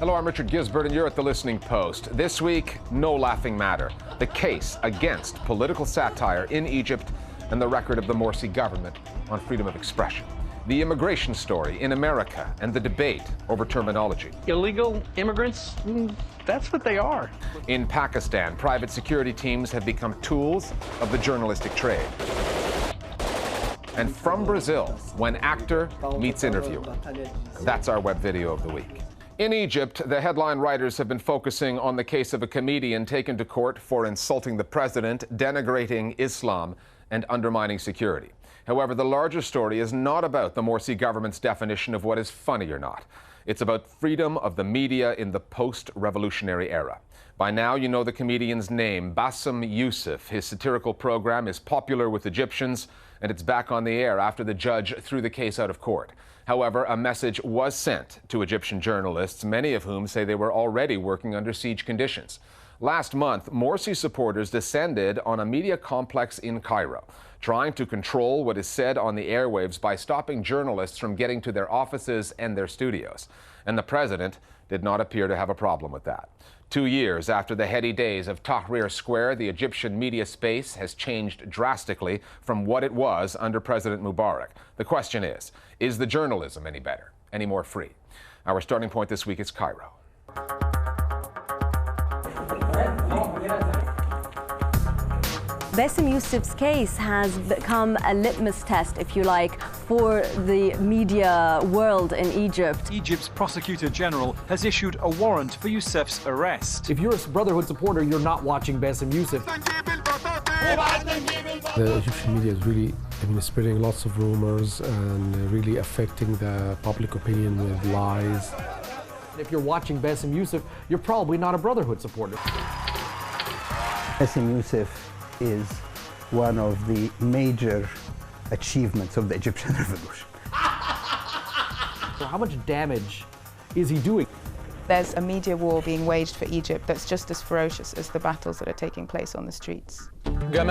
Hello, I'm Richard Gisbert, and you're at The Listening Post. This week, no laughing matter. The case against political satire in Egypt and the record of the Morsi government on freedom of expression. The immigration story in America and the debate over terminology. Illegal immigrants, that's what they are. In Pakistan, private security teams have become tools of the journalistic trade. And from Brazil, when actor meets interviewer. That's our web video of the week. In Egypt, the headline writers have been focusing on the case of a comedian taken to court for insulting the president, denigrating Islam, and undermining security. However, the larger story is not about the Morsi government's definition of what is funny or not. It's about freedom of the media in the post-revolutionary era. By now, you know the comedian's name, Bassem Youssef. His satirical program is popular with Egyptians, and it's back on the air after the judge threw the case out of court. However, a message was sent to Egyptian journalists, many of whom say they were already working under siege conditions. Last month, Morsi supporters descended on a media complex in Cairo, trying to control what is said on the airwaves by stopping journalists from getting to their offices and their studios. And the president did not appear to have a problem with that. 2 years after the heady days of Tahrir Square, the Egyptian media space has changed drastically from what it was under President Mubarak. The question is the journalism any better, any more free? Our starting point this week is Cairo. Bassem Youssef's case has become a litmus test, if you like, for the media world in Egypt. Egypt's Prosecutor General has issued a warrant for Youssef's arrest. If you're a Brotherhood supporter, you're not watching Bassem Youssef. The Egyptian media is really spreading lots of rumors and really affecting the public opinion with lies. If you're watching Bassem Youssef, you're probably not a Brotherhood supporter. Bassem Youssef is one of the major achievements of the Egyptian revolution. So how much damage is he doing? There's a media war being waged for Egypt that's just as ferocious as the battles that are taking place on the streets. But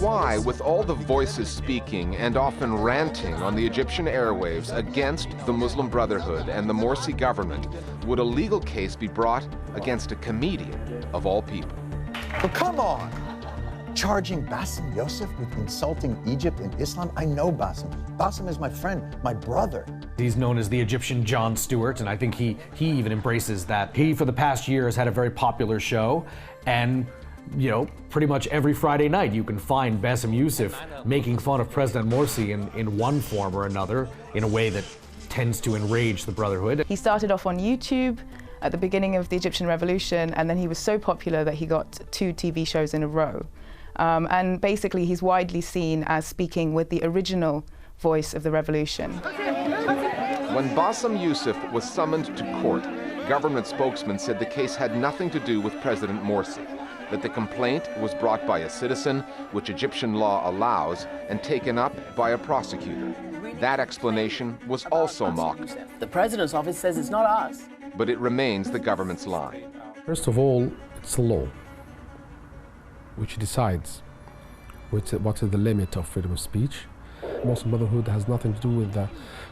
why, with all the voices speaking and often ranting on the Egyptian airwaves against the Muslim Brotherhood and the Morsi government, would a legal case be brought against a comedian of all people? But come on! Charging Bassem Youssef with insulting Egypt and Islam? I know Bassem. Bassem is my friend, my brother. He's known as the Egyptian Jon Stewart, and I think he even embraces that. He, for the past year, has had a very popular show, and pretty much every Friday night you can find Bassem Youssef making fun of President Morsi in one form or another, in a way that tends to enrage the Brotherhood. He started off on YouTube at the beginning of the Egyptian revolution, and then he was so popular that he got 2 TV shows in a row. And basically he's widely seen as speaking with the original voice of the revolution. When Bassem Youssef was summoned to court, government spokesman said the case had nothing to do with President Morsi, that the complaint was brought by a citizen, which Egyptian law allows, and taken up by a prosecutor. That explanation was also mocked. The president's office says it's not us. But it remains the government's line. First of all, it's a law which decides what is the limit of freedom of speech. Muslim Brotherhood has nothing to do with the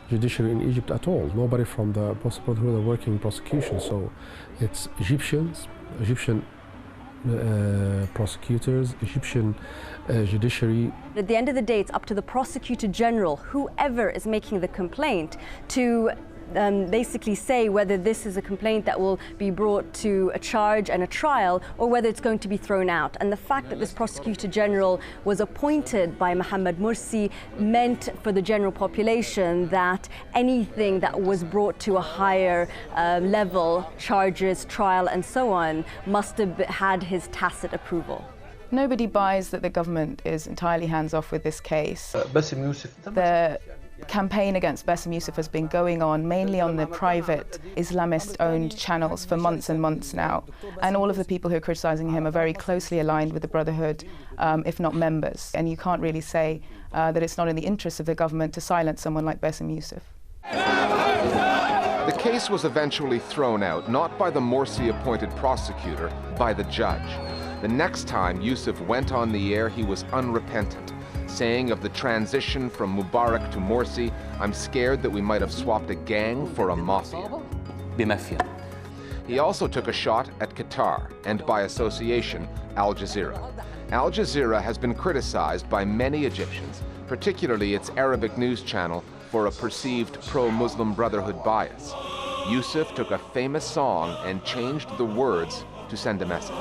judiciary in Egypt at all. Nobody from the Muslim Brotherhood are working in prosecution, so it's Egyptian prosecutors, Egyptian judiciary. At the end of the day, it's up to the Prosecutor General, whoever is making the complaint, to basically say whether this is a complaint that will be brought to a charge and a trial, or whether it's going to be thrown out. And the fact that this Prosecutor General was appointed by Mohamed Morsi meant for the general population that anything that was brought to a higher level, charges, trial and so on, must have had his tacit approval. Nobody buys that the government is entirely hands-off with this case. Bassem Youssef. The campaign against Bassem Youssef has been going on mainly on the private Islamist-owned channels for months and months now. And all of the people who are criticizing him are very closely aligned with the Brotherhood, if not members. And you can't really say that it's not in the interest of the government to silence someone like Bassem Youssef. The case was eventually thrown out, not by the Morsi-appointed prosecutor, by the judge. The next time Youssef went on the air, he was unrepentant, saying of the transition from Mubarak to Morsi, "I'm scared that we might have swapped a gang for a mafia." بمفيا. He also took a shot at Qatar and, by association, Al Jazeera. Al Jazeera has been criticized by many Egyptians, particularly its Arabic news channel, for a perceived pro-Muslim Brotherhood bias. Youssef took a famous song and changed the words to send a message.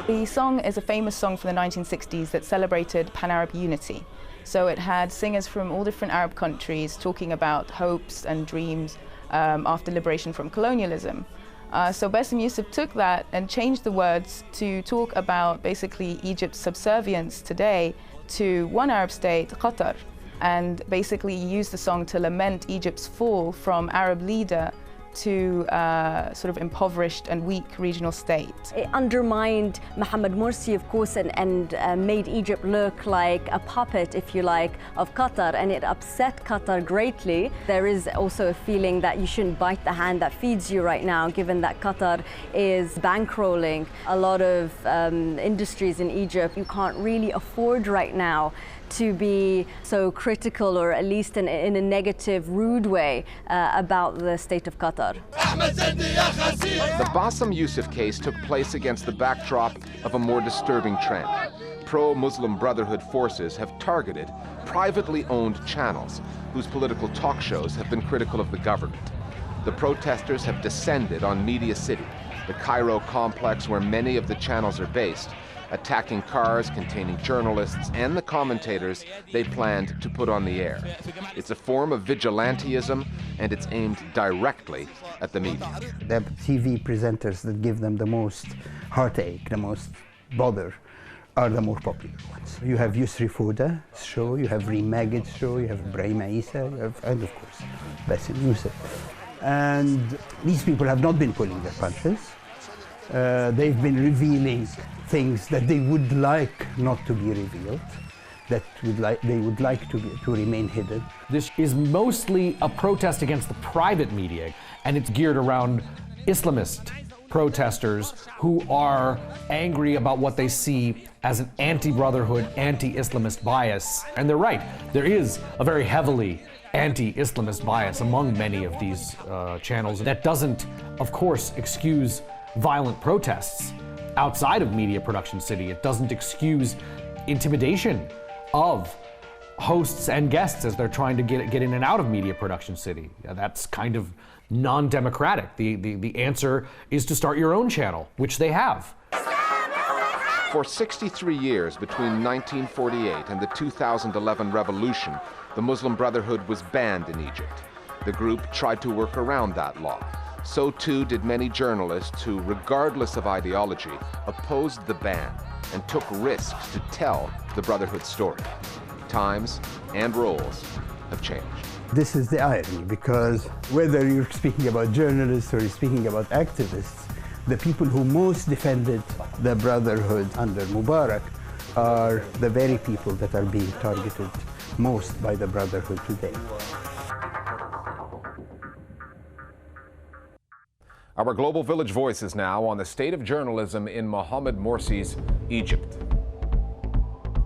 The song is a famous song from the 1960s that celebrated Pan-Arab unity. So it had singers from all different Arab countries talking about hopes and dreams after liberation from colonialism. So Bassem Youssef took that and changed the words to talk about basically Egypt's subservience today to one Arab state, Qatar, and basically used the song to lament Egypt's fall from Arab leader to sort of impoverished and weak regional state. It undermined Mohamed Morsi, of course, and made Egypt look like a puppet, if you like, of Qatar, and it upset Qatar greatly. There is also a feeling that you shouldn't bite the hand that feeds you right now, given that Qatar is bankrolling a lot of industries in Egypt. You can't really afford right now to be so critical, or at least in a negative, rude way, about the state of Qatar. The Bassem Youssef case took place against the backdrop of a more disturbing trend. Pro-Muslim Brotherhood forces have targeted privately owned channels whose political talk shows have been critical of the government. The protesters have descended on Media City, the Cairo complex where many of the channels are based, attacking cars containing journalists and the commentators they planned to put on the air. It's a form of vigilantism, and it's aimed directly at the media. The TV presenters that give them the most heartache, the most bother, are the more popular ones. You have Yusri Fouda's show, you have Reem Magid's show, you have Ibrahim Isa, and of course, Bassem Youssef. And these people have not been pulling their punches. They've been revealing things that they would like not to be revealed, that they would like to remain hidden. This is mostly a protest against the private media, and it's geared around Islamist protesters who are angry about what they see as an anti-Brotherhood, anti-Islamist bias. And they're right, there is a very heavily anti-Islamist bias among many of these channels. That doesn't, of course, excuse violent protests outside of Media Production City. It doesn't excuse intimidation of hosts and guests as they're trying to get in and out of Media Production City. That's kind of non-democratic. The answer is to start your own channel, which they have. For 63 years, between 1948 and the 2011 revolution, the Muslim Brotherhood was banned in Egypt. The group tried to work around that law. So too did many journalists who, regardless of ideology, opposed the ban and took risks to tell the Brotherhood story. Times and roles have changed. This is the irony, because whether you're speaking about journalists or you're speaking about activists, the people who most defended the Brotherhood under Mubarak are the very people that are being targeted most by the Brotherhood today. Our Global Village voice is now on the state of journalism in Mohamed Morsi's Egypt.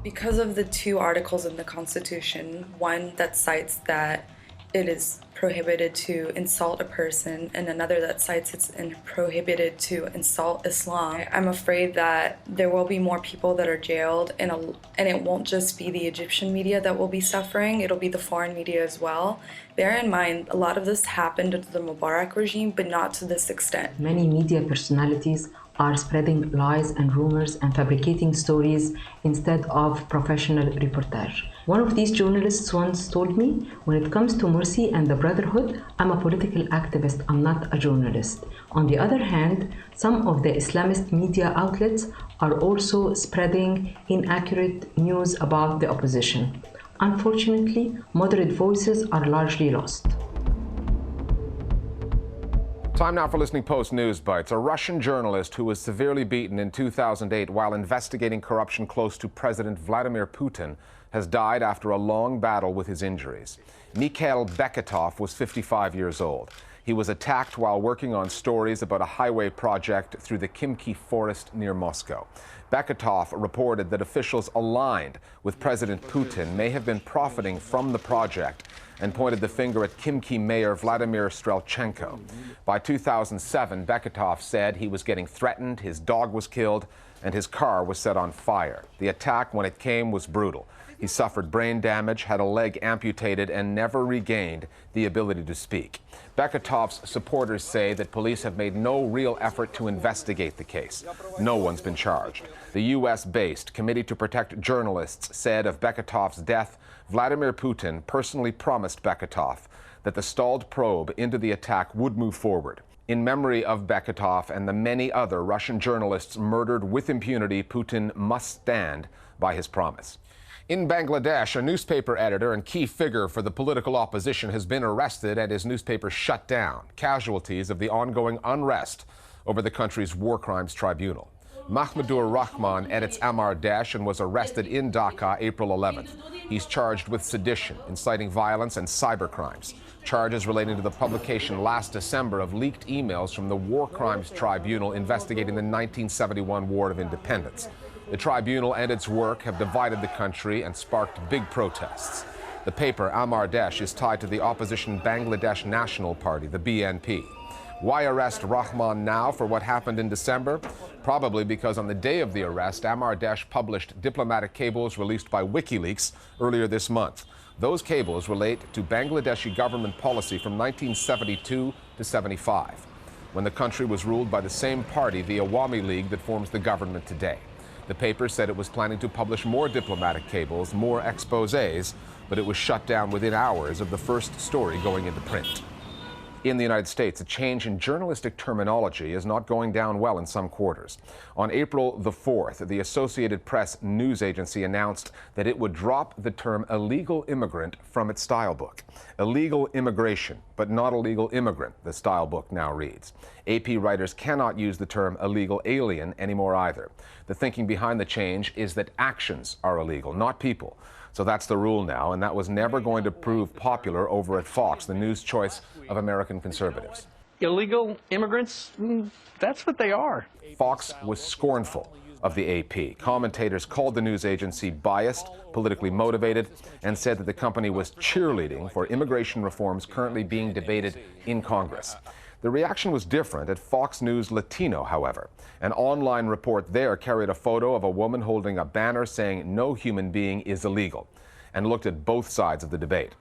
Because of the two articles in the Constitution, one that cites that it is prohibited to insult a person, and another that cites it's prohibited to insult Islam, I'm afraid that there will be more people that are jailed, and it won't just be the Egyptian media that will be suffering, it'll be the foreign media as well. Bear in mind, a lot of this happened under the Mubarak regime, but not to this extent. Many media personalities are spreading lies and rumors and fabricating stories instead of professional reportage. One of these journalists once told me, when it comes to Morsi and the Brotherhood, I'm a political activist, I'm not a journalist. On the other hand, some of the Islamist media outlets are also spreading inaccurate news about the opposition. Unfortunately, moderate voices are largely lost. Time now for Listening Post News Bites. A Russian journalist who was severely beaten in 2008 while investigating corruption close to President Vladimir Putin has died after a long battle with his injuries. Mikhail Beketov was 55 years old. He was attacked while working on stories about a highway project through the Khimki forest near Moscow. Beketov reported that officials aligned with President Putin may have been profiting from the project and pointed the finger at Khimki Mayor Vladimir Strelchenko. By 2007, Beketov said he was getting threatened, his dog was killed, and his car was set on fire. The attack, when it came, was brutal. He suffered brain damage, had a leg amputated, and never regained the ability to speak. Beketov's supporters say that police have made no real effort to investigate the case. No one's been charged. The U.S.-based Committee to Protect Journalists said of Beketov's death, Vladimir Putin personally promised Beketov that the stalled probe into the attack would move forward. In memory of Beketov and the many other Russian journalists murdered with impunity, Putin must stand by his promise. In Bangladesh, a newspaper editor and key figure for the political opposition has been arrested and his newspaper shut down, casualties of the ongoing unrest over the country's war crimes tribunal. Mahmudur Rahman edits Amar Desh and was arrested in Dhaka April 11th. He's charged with sedition, inciting violence, and cybercrimes. Charges relating to the publication last December of leaked emails from the War Crimes Tribunal investigating the 1971 War of Independence. The tribunal and its work have divided the country and sparked big protests. The paper, Amar Desh, is tied to the opposition Bangladesh National Party, the BNP. Why arrest Rahman now for what happened in December? Probably because on the day of the arrest, Amar Desh published diplomatic cables released by WikiLeaks earlier this month. Those cables relate to Bangladeshi government policy from 1972 to 75, when the country was ruled by the same party, the Awami League, that forms the government today. The paper said it was planning to publish more diplomatic cables, more exposés, but it was shut down within hours of the first story going into print. In the United States, a change in journalistic terminology is not going down well in some quarters. On April the 4th, the Associated Press news agency announced that it would drop the term illegal immigrant from its style book. Illegal immigration, but not illegal immigrant, the style book now reads. AP writers cannot use the term illegal alien anymore either. The thinking behind the change is that actions are illegal, not people. So that's the rule now, and that was never going to prove popular over at Fox, the news choice of American conservatives. Illegal immigrants? That's what they are. Fox was scornful of the AP. Commentators called the news agency biased, politically motivated, and said that the company was cheerleading for immigration reforms currently being debated in Congress. The reaction was different at Fox News Latino, however. An online report there carried a photo of a woman holding a banner saying no human being is illegal, and looked at both sides of the debate.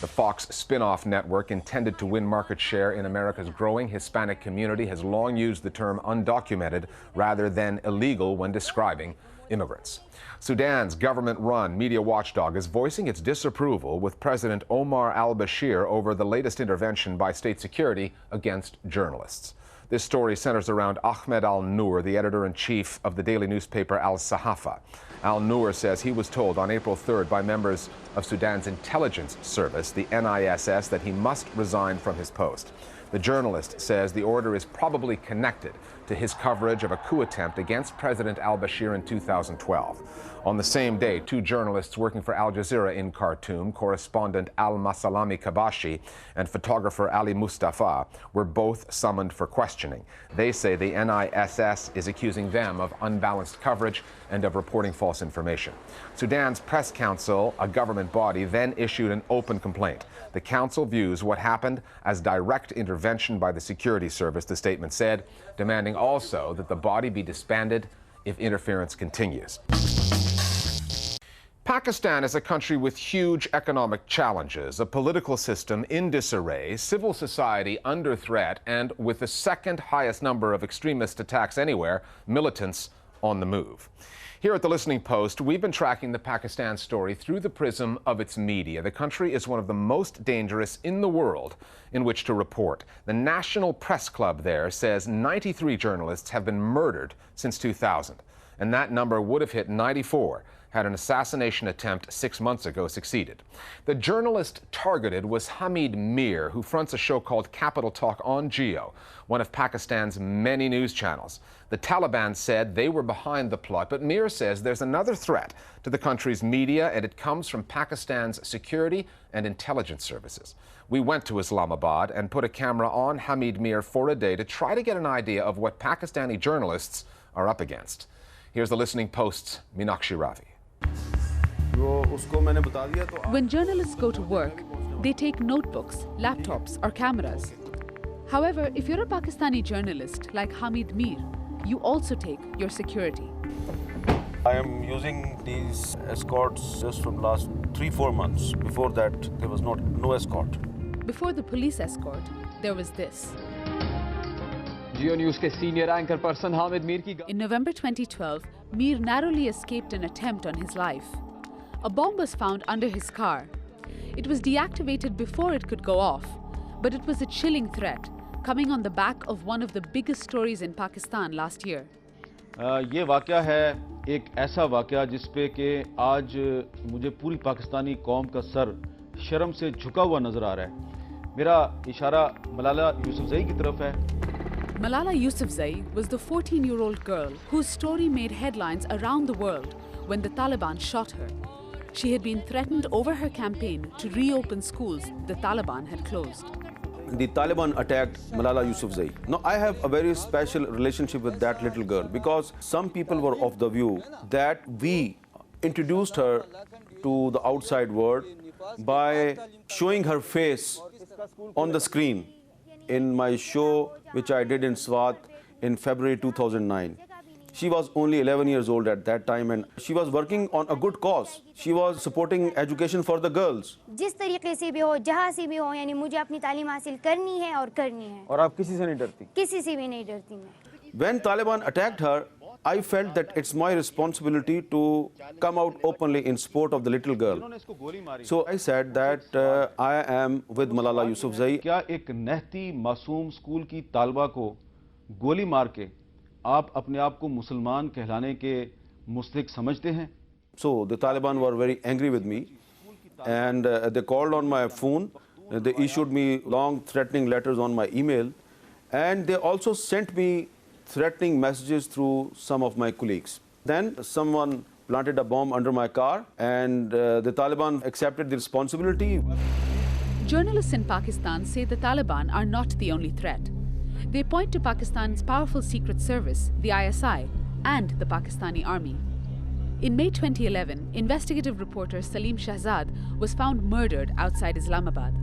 The Fox spin-off network, intended to win market share in America's growing Hispanic community, has long used the term undocumented rather than illegal when describing immigrants. Sudan's government-run media watchdog is voicing its disapproval with President Omar al-Bashir over the latest intervention by state security against journalists. This story centers around Ahmed al-Noor, the editor-in-chief of the daily newspaper Al-Sahafa. Al-Noor says he was told on April 3rd by members of Sudan's intelligence service, the NISS, that he must resign from his post. The journalist says the order is probably connected to his coverage of a coup attempt against President al-Bashir in 2012. On the same day, two journalists working for Al Jazeera in Khartoum, correspondent Al-Masalami Kabashi and photographer Ali Mustafa, were both summoned for questioning. They say the NISS is accusing them of unbalanced coverage and of reporting false information. Sudan's press council, a government body, then issued an open complaint. The council views what happened as direct intervention by the security service, the statement said, demanding also that the body be disbanded if interference continues. Pakistan is a country with huge economic challenges, a political system in disarray, civil society under threat, and with the second highest number of extremist attacks anywhere, militants on the move. Here at The Listening Post, we've been tracking the Pakistan story through the prism of its media. The country is one of the most dangerous in the world in which to report. The National Press Club there says 93 journalists have been murdered since 2000, and that number would have hit 94 had an assassination attempt 6 months ago succeeded. The journalist targeted was Hamid Mir, who fronts a show called Capital Talk on Geo, one of Pakistan's many news channels. The Taliban said they were behind the plot, but Mir says there's another threat to the country's media, and it comes from Pakistan's security and intelligence services. We went to Islamabad and put a camera on Hamid Mir for a day to try to get an idea of what Pakistani journalists are up against. Here's the Listening Post's Meenakshi Ravi. When journalists go to work, they take notebooks, laptops, or cameras. However, if you're a Pakistani journalist like Hamid Mir, you also take your security. I am using these escorts just from last 3-4 months. Before that, there was no escort. Before the police escort, there was this. Geo News के senior anchor person Hamid Mir की In November 2012, Mir narrowly escaped an attempt on his life. A bomb was found under his car. It was deactivated before it could go off, but it was a chilling threat, coming on the back of one of the biggest stories in Pakistan last year. ये वाकया है एक ऐसा वाकया जिस पे कि आज मुझे पूरी पाकिस्तानी कौम का सर शर्म से झुका हुआ नजर आ रहा है। मेरा इशारा मलाला यूसुफजई की तरफ है। Malala Yousafzai was the 14-year-old girl whose story made headlines around the world when the Taliban shot her. She had been threatened over her campaign to reopen schools the Taliban had closed. The Taliban attacked Malala Yousafzai. Now, I have a very special relationship with that little girl because some people were of the view that we introduced her to the outside world by showing her face on the screen in my show which I did in Swat in February 2009. She was only 11 years old at that time and she was working on a good cause. She was supporting education for the girls. जिस तरीके से भी हो, जहाँ से भी हो, यानी मुझे अपनी तालीम हासिल करनी है और करनी है. और आप किसी से नहीं डरती? किसी से भी नहीं डरती मैं. When Taliban attacked her, I felt that it's my responsibility to come out openly in support of the little girl. So I said that I am with Malala Yousafzai. क्या एक नहती मासूम स्कूल की तालबा को गोली मार के आप अपने आप को मुसलमान कहलाने के मुस्तहिक समझते हैं? So the Taliban were very angry with me and they called on my phone. They issued me long threatening letters on my email and they also sent me threatening messages through some of my colleagues. Then someone planted a bomb under my car and the Taliban accepted the responsibility. Journalists in Pakistan say the Taliban are not the only threat. They point to Pakistan's powerful secret service, the ISI, and the Pakistani army. In May 2011, investigative reporter Salim Shahzad was found murdered outside Islamabad.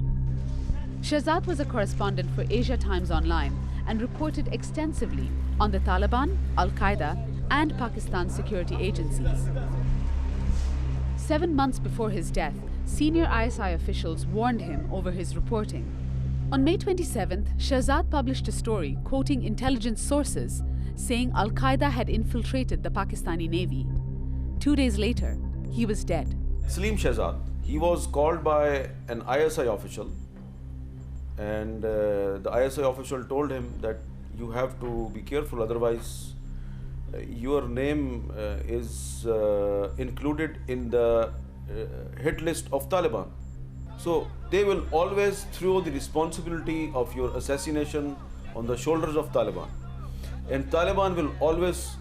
Shahzad was a correspondent for Asia Times Online and reported extensively on the Taliban, Al-Qaeda, and Pakistan's security agencies. 7 months before his death, senior ISI officials warned him over his reporting. On May 27th, Shahzad published a story quoting intelligence sources saying Al-Qaeda had infiltrated the Pakistani Navy. 2 days later, he was dead. Salim Shahzad, he was called by an ISI official and the ISI official told him that you have to be careful, otherwise your name is included in the hit list of Taliban. So they will always throw the responsibility of your assassination on the shoulders of Taliban. And Taliban will always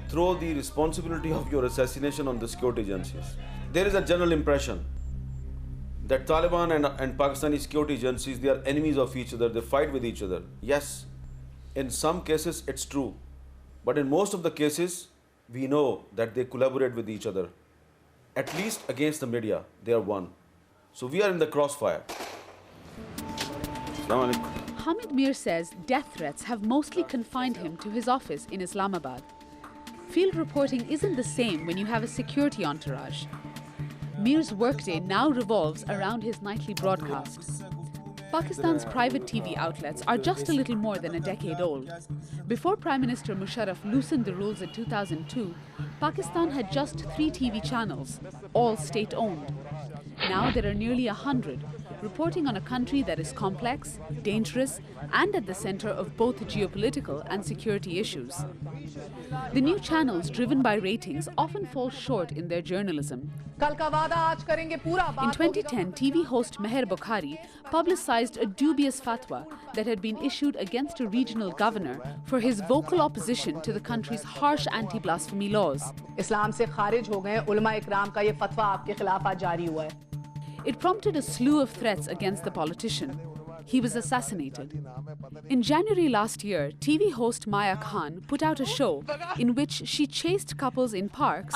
throw the responsibility of your assassination on the security agencies. There is a general impression that Taliban and Pakistani security agencies, they are enemies of each other, they fight with each other. Yes, in some cases it's true, but in most of the cases, we know that they collaborate with each other. At least against the media, they are one. So we are in the crossfire. Hamid Mir says death threats have mostly confined him to his office in Islamabad. Field reporting isn't the same when you have a security entourage. Mir's workday now revolves around his nightly broadcasts. Pakistan's private TV outlets are just a little more than a decade old. Before Prime Minister Musharraf loosened the rules in 2002, Pakistan had just 3 TV channels, all state-owned. Now there are nearly 100, reporting on a country that is complex, dangerous, and at the center of both geopolitical and security issues. The new channels, driven by ratings, often fall short in their journalism. In 2010, TV host Meher Bukhari publicized a dubious fatwa that had been issued against a regional governor for his vocal opposition to the country's harsh anti-blasphemy laws. It prompted a slew of threats against the politician. He was assassinated. In January last year, TV host Maya Khan put out a show in which she chased couples in parks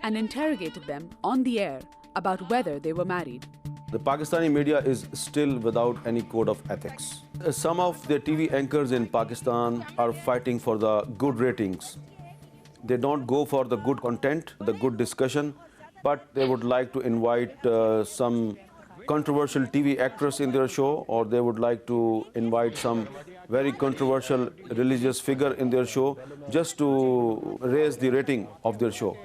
and interrogated them on the air about whether they were married. The Pakistani media is still without any code of ethics. Some of the TV anchors in Pakistan are fighting for the good ratings. They don't go for the good content, the good discussion, but they would like to invite some controversial TV actress in their show, or they would like to invite some very controversial religious figure in their show just to raise the rating of their show.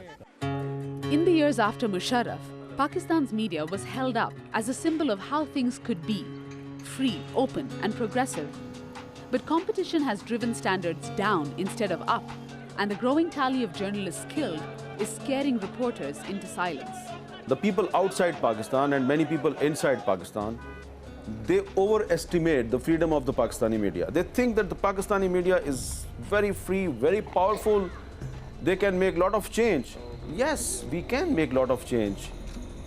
In the years after Musharraf, Pakistan's media was held up as a symbol of how things could be, free, open, and progressive. But competition has driven standards down instead of up, and the growing tally of journalists killed is scaring reporters into silence. The people outside Pakistan and many people inside Pakistan, they overestimate the freedom of the Pakistani media. They think that the Pakistani media is very free, very powerful. They can make a lot of change. Yes, we can make a lot of change,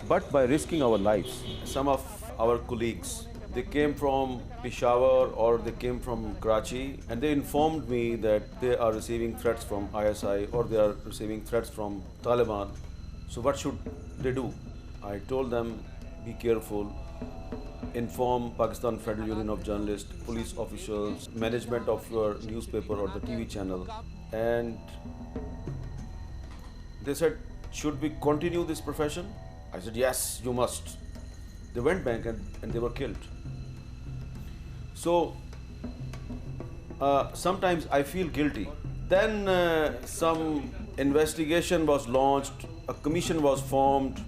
but by risking our lives. Some of our colleagues, they came from Peshawar or they came from Karachi, and they informed me that they are receiving threats from ISI or they are receiving threats from Taliban. So what should they do? I told them, be careful, inform Pakistan Federal Union of Journalists, police officials, management of your newspaper or the TV channel. And they said, should we continue this profession? I said, yes, you must. They went back and they were killed. So sometimes I feel guilty. Then some investigation was launched, a commission was formed,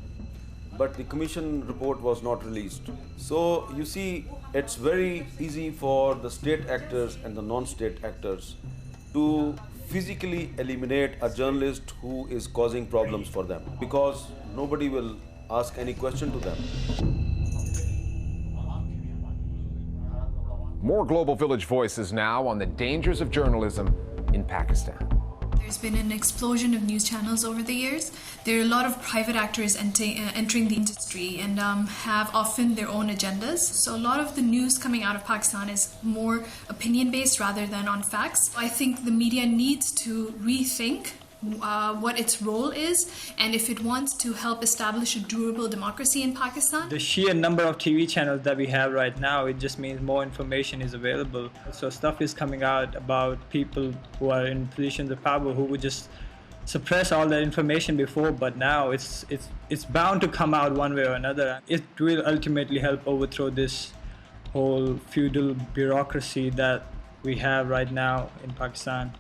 but the commission report was not released. So you see, it's very easy for the state actors and the non-state actors to physically eliminate a journalist who is causing problems for them, because nobody will ask any question to them. More Global Village voices now on the dangers of journalism in Pakistan. There's been an explosion of news channels over the years. There are a lot of private actors entering the industry and have often their own agendas. So a lot of the news coming out of Pakistan is more opinion-based rather than on facts. I think the media needs to rethink what its role is, and if it wants to help establish a durable democracy in Pakistan. The sheer number of TV channels that we have right now, it just means more information is available. So stuff is coming out about people who are in positions of power who would just suppress all that information before, but now it's bound to come out one way or another. It will ultimately help overthrow this whole feudal bureaucracy that we have right now in Pakistan.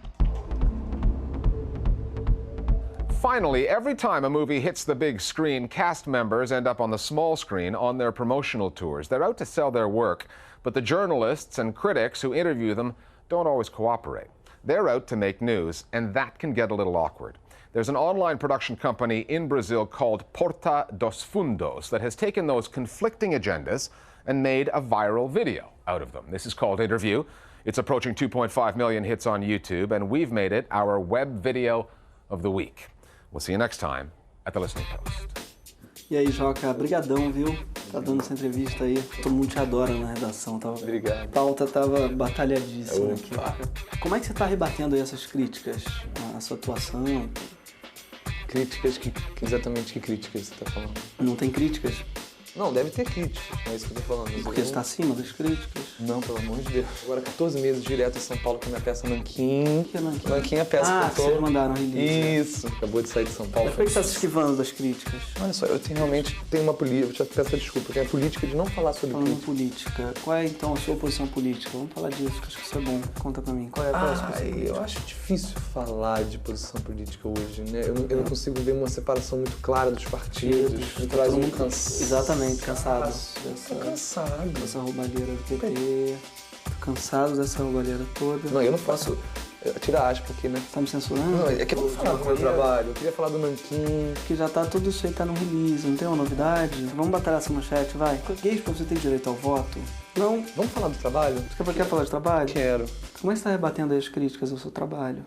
Finally, every time a movie hits the big screen, cast members end up on the small screen on their promotional tours. They're out to sell their work, but the journalists and critics who interview them don't always cooperate. They're out to make news, and that can get a little awkward. There's an online production company in Brazil called Porta dos Fundos that has taken those conflicting agendas and made a viral video out of them. This is called Interview. It's approaching 2.5 million hits on YouTube, and we've made it our web video of the week. We'll see you next time at the Listening Post. E aí, Joca, brigadão, viu? Tá dando essa entrevista aí. Todo mundo te adora na redação. Obrigado. A pauta tava batalhadíssima aqui. Como é que você tá rebatendo aí essas críticas? A sua atuação? Críticas? Exatamente que críticas você tá falando? Não tem críticas? Não, deve ter críticas, não é isso que eu tô falando. Porque você está acima das críticas? Não, pelo amor de Deus. Agora 14 meses direto em São Paulo com a minha peça Nanquim. O que é Nanquim? Nanquim é a peça que eu tô... vocês mandaram release. Isso, acabou de sair de São Paulo. Mas por que você está se esquivando das críticas? Olha só, eu realmente tenho uma política, eu te peço desculpa, eu tenho a política de não falar sobre política. Qual é então a sua posição política? Vamos falar disso, que acho que isso é bom. Conta pra mim. Qual é a sua posição política? Eu acho difícil falar de posição política hoje, né? Eu não consigo ver uma separação muito clara dos partidos. Me traz um cansaço. Exatamente, cansado. Tô cansado. Dessa roubalheira do PT. Tô cansado dessa roubalheira toda. Não, eu não posso... Tira aspas aqui, né? Tá me censurando? Não, é que eu vou falar do meu trabalho. Eu queria falar do Nanquim. Que já tá tudo isso aí, tá no release, não tem uma novidade? Vamos batalhar essa manchete, vai. Gays pra você ter direito ao voto? Não. Vamos falar do trabalho? Você quer falar de trabalho? Quero. Como é que você tá rebatendo aí as críticas ao seu trabalho?